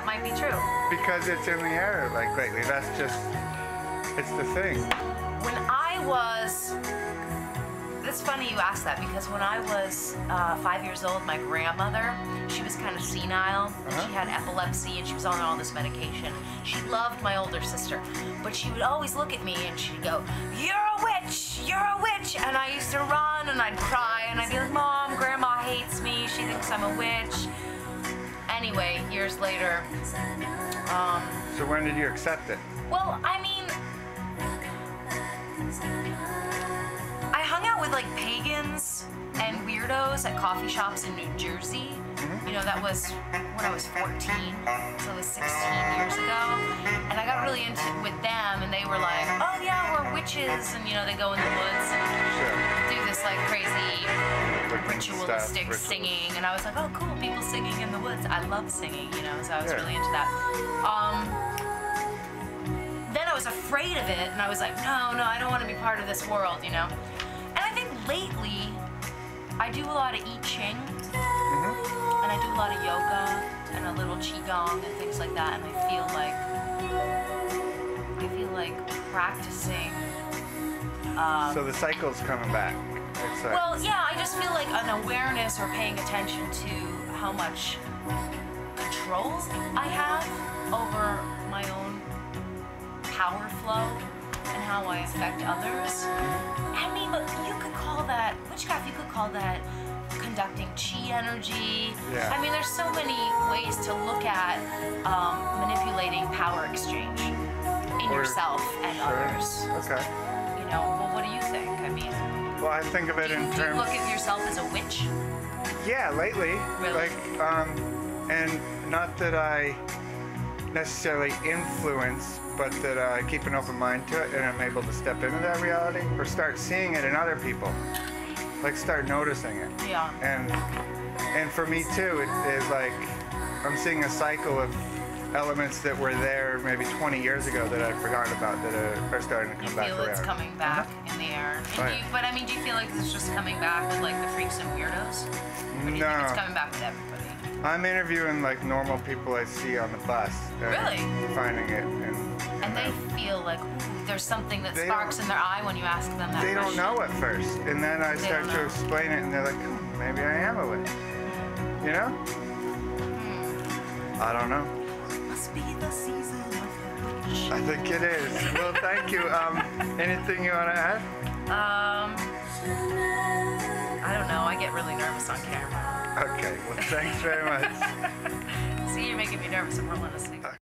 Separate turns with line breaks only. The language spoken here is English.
might be true.
Because it's in the air, like, lately. That's just, it's the thing.
When I was, it's funny you asked that, because when I was 5 years old, my grandmother, she was kind of senile, and she had epilepsy, and she was on all this medication. She loved my older sister, but she would always look at me and she'd go, "You're a witch, you're a witch," and I used to run and I'd cry and I'd be like, "Mom, Grandma hates me, she thinks I'm a witch." Anyway, years later,
So when did you accept it?
well, I mean, I hung out with like pagans and weirdos at coffee shops in New Jersey. You know, that was when I was 14, so it was 16 years ago. And I got really into it with them, and they were like, "Oh yeah, we're witches," and you know, they go in the woods and do this like crazy ritualistic singing, and I was like, "Oh cool, people singing in the woods." I love singing, you know, so I was really into that. Then I was afraid of it, and I was like, no, I don't want to be part of this world, you know. And I think lately, I do a lot of I Ching, and I do a lot of yoga, and a little qigong and things like that, and I feel like practicing.
So the cycle's coming back. It's like,
Well, yeah, I just feel like an awareness or paying attention to how much control I have over my own power flow and how I affect others. I mean, but you could call that, witchcraft, you could call that conducting chi energy.
Yeah.
I mean, there's so many ways to look at manipulating power exchange in yourself and others.
Okay.
You know, well, what do you think? I mean,
Well, I think of it in
do you
terms.
look at yourself as a witch?
Yeah, lately.
Really?
Like, and not that I necessarily influence, but that I keep an open mind to it, and I'm able to step into that reality or start seeing it in other people. Like, start noticing it.
Yeah.
And for me too, it is like I'm seeing a cycle of elements that were there maybe 20 years ago that I'd forgotten about that are starting to come back around.
You feel it's coming back in the air. And but I mean, do you feel like it's just coming back with like the freaks and weirdos? Or do you think it's coming back with everybody?
I'm interviewing like normal people I see on the bus.
Really?
Finding it.
And they feel like, ooh, there's something that sparks in their eye when you ask them that
They don't
question.
know at first. And then I start to explain it and they're like, oh, maybe I am a witch. You know? I don't know.
Must be the season of the witch.
I think it is. Well, thank you. Anything you want to add?
I don't know. I get really nervous on camera.
Okay. Well, thanks very much.
See, you're making me nervous. I'm relentlessly.